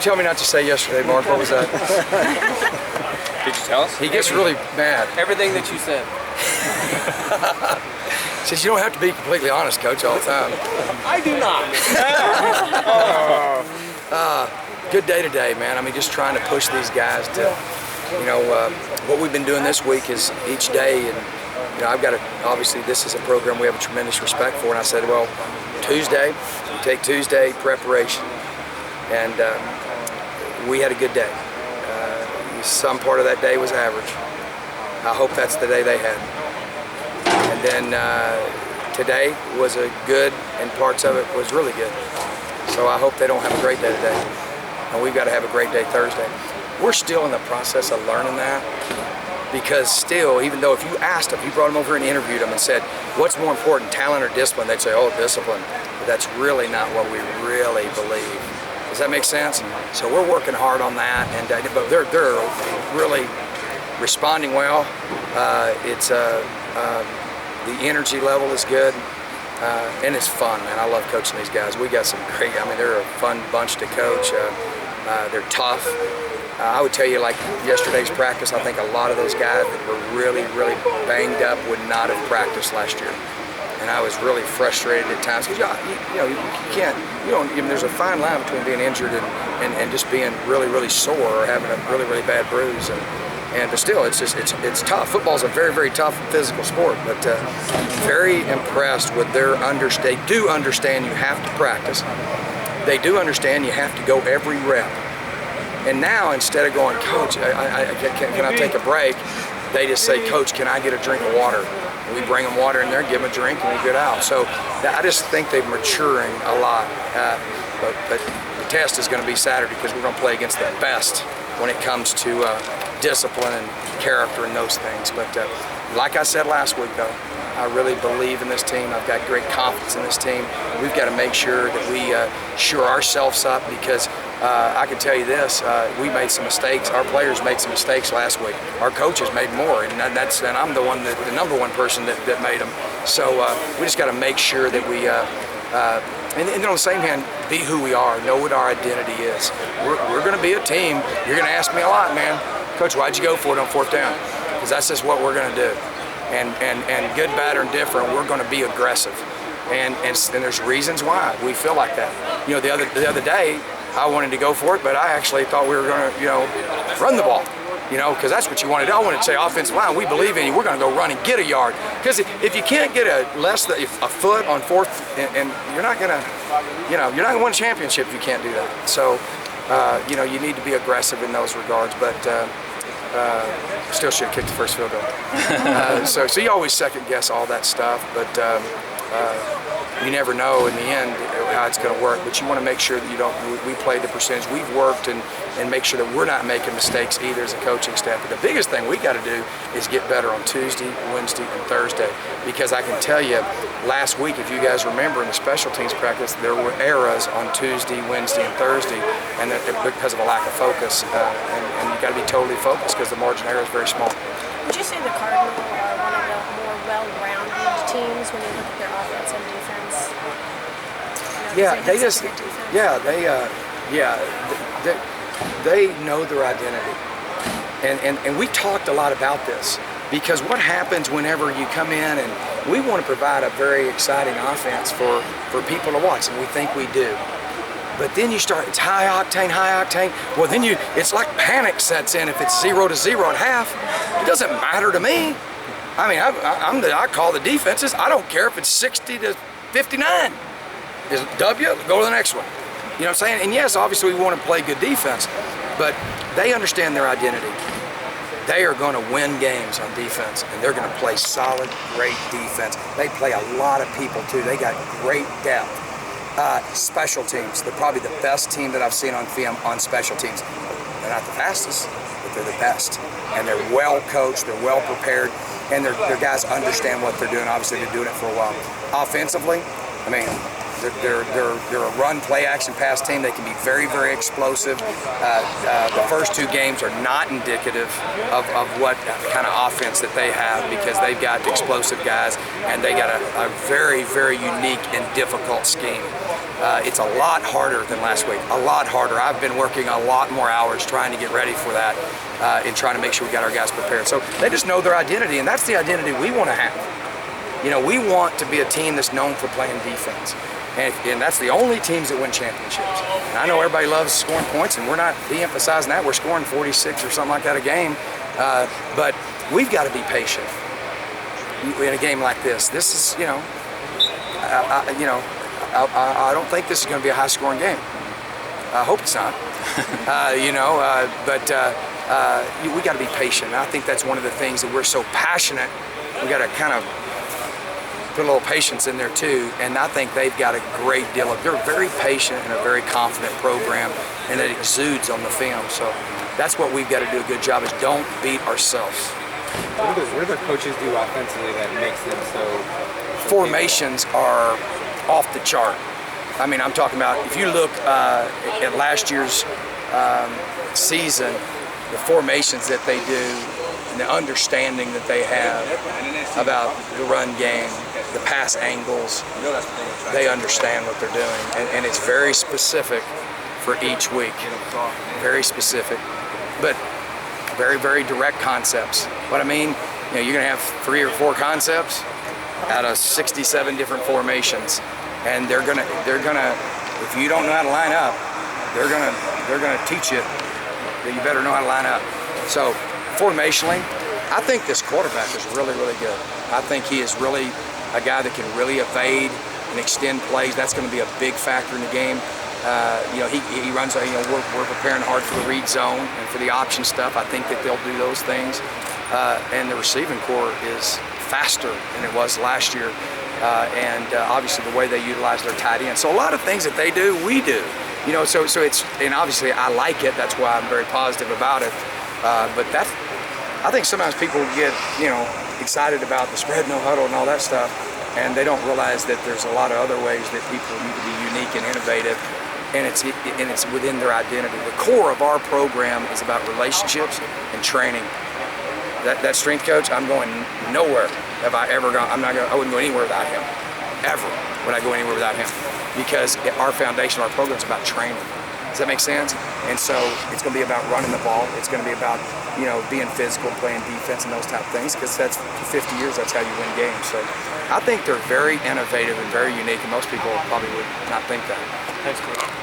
tell me not to say yesterday, Mark? What was that? Did you tell us? He gets really mad. Everything that you said. Says you don't have to be completely honest, Coach, all the time. I do not. Good day today, man. I mean, just trying to push these guys to, what we've been doing this week is each day, and I've got to, obviously this is a program we have a tremendous respect for, and I said, well, Tuesday, you take Tuesday preparation, and we had a good day. Some part of that day was average. I hope that's the day they had. And then today was a good, and parts of it was really good. So I hope they don't have a great day today. And we've got to have a great day Thursday. We're still in the process of learning that, because still, even though if you asked them, if you brought them over and interviewed them and said, what's more important, talent or discipline? They'd say, oh, discipline. But that's really not what we really believe. Does that make sense? So we're working hard on that, and but they're really responding well. The energy level is good, and it's fun, man. I love coaching these guys. We got some great, they're a fun bunch to coach. They're tough. I would tell you, like yesterday's practice, I think a lot of those guys that were really, really banged up would not have practiced last year. And I was really frustrated at times, because there's a fine line between being injured and just being really, really sore or having a really, really bad bruise. But still, it's tough. Football's a very, very tough physical sport, but very impressed with their they do understand you have to practice. They do understand you have to go every rep. And now, instead of going, Coach, can I take a break? They just say, Coach, can I get a drink of water? And we bring them water in there, give them a drink, and we get out. So I just think they're maturing a lot. But the test is going to be Saturday, because we're going to play against the best when it comes to discipline and character and those things. But like I said last week, though, I really believe in this team. I've got great confidence in this team. We've got to make sure that we shore ourselves up, because I can tell you this, we made some mistakes. Our players made some mistakes last week. Our coaches made more, and I'm the number one person that made them. So we just got to make sure that we, and on the same hand, be who we are, know what our identity is. We're going to be a team. You're going to ask me a lot, man. Coach, why'd you go for it on fourth down? Because that's just what we're going to do. And good, bad, or indifferent, we're going to be aggressive. And there's reasons why we feel like that. The other day, I wanted to go for it, but I actually thought we were going to, run the ball. Because that's what you wanted. I wanted to say, offensive line, we believe in you. We're going to go run and get a yard. Because if you can't get a foot on fourth, and you're not going to, you're not going to win a championship if you can't do that. So, you need to be aggressive in those regards. But still should have kicked the first field goal. So you always second guess all that stuff, but you never know in the end how it's going to work. But you want to make sure that we play the percentage. We've worked and make sure that we're not making mistakes either as a coaching staff. But the biggest thing we got to do is get better on Tuesday, Wednesday, and Thursday. Because I can tell you, last week, if you guys remember in the special teams practice, there were errors on Tuesday, Wednesday, and Thursday, and because of a lack of focus. And you got to be totally focused, because the margin of error is very small. Would you say the Cardinals are one of the more well-rounded teams when you look at their offense and defense? They know their identity, and we talked a lot about this, because what happens whenever you come in and we want to provide a very exciting offense for people to watch, and we think we do. But then you start, it's high octane. Well, then it's like panic sets in if it's 0-0 at half. It doesn't matter to me. I call the defenses. I don't care if it's 60-59. Is W, go to the next one. You know what I'm saying? And yes, obviously we want to play good defense, but they understand their identity. They are going to win games on defense, and they're going to play solid, great defense. They play a lot of people too. They got great depth. Special teams, they're probably the best team that I've seen on film on special teams. They're not the fastest, but they're the best. And they're well coached, they're well prepared, and their guys understand what they're doing. Obviously, they're doing it for a while. Offensively, they're a run, play, action, pass team. They can be very, very explosive. The first two games are not indicative of what kind of offense that they have, because they've got explosive guys, and they got a very, very unique and difficult scheme. it's a lot harder than last week, a lot harder. I've been working a lot more hours trying to get ready for that and trying to make sure we got our guys prepared. So they just know their identity, and that's the identity we want to have. You know, we want to be a team that's known for playing defense. And that's the only teams that win championships. And I know everybody loves scoring points, and we're not de-emphasizing that. We're scoring 46 or something like that a game. But we've got to be patient in a game like this. This is, I don't think this is going to be a high-scoring game. I hope it's not. We got to be patient. And I think that's one of the things that we're so passionate. We got to kind of put a little patience in there too, and I think they've got a great deal of, they're very patient and a very confident program, and it exudes on the film. So that's what we've got to do a good job, is don't beat ourselves. What do the coaches do offensively that makes them so Formations are off the chart. I mean, I'm talking about, if you look at last year's season, the formations that they do, and the understanding that they have about the run game, the pass angles, they understand what they're doing, and it's very specific for each week. Very specific, but very, very direct concepts. What I mean, you're going to have 3 or 4 concepts out of 67 different formations, and they're gonna, if you don't know how to line up, they're gonna teach you that you better know how to line up. So formationally, I think this quarterback is really, really good. I think he is really a guy that can really evade and extend plays. That's going to be a big factor in the game. He runs. We're preparing hard for the read zone and for the option stuff. I think that they'll do those things. And the receiving core is faster than it was last year. Obviously the way they utilize their tight end. So a lot of things that they do, we do. So it's, and obviously I like it. That's why I'm very positive about it. But that's, I think sometimes people get, excited about the spread, no huddle, and all that stuff, and they don't realize that there's a lot of other ways that people need to be unique and innovative, and it's within their identity. The core of our program is about relationships and training. That strength coach, I'm going nowhere. Have I ever gone? I wouldn't go anywhere without him. Ever would I go anywhere without him, because our foundation, our program is about training. Does that make sense? And so it's going to be about running the ball. It's going to be about, being physical, playing defense, and those type of things, because that's for 50 years, that's how you win games. So I think they're very innovative and very unique, and most people probably would not think that. Thanks, Coach.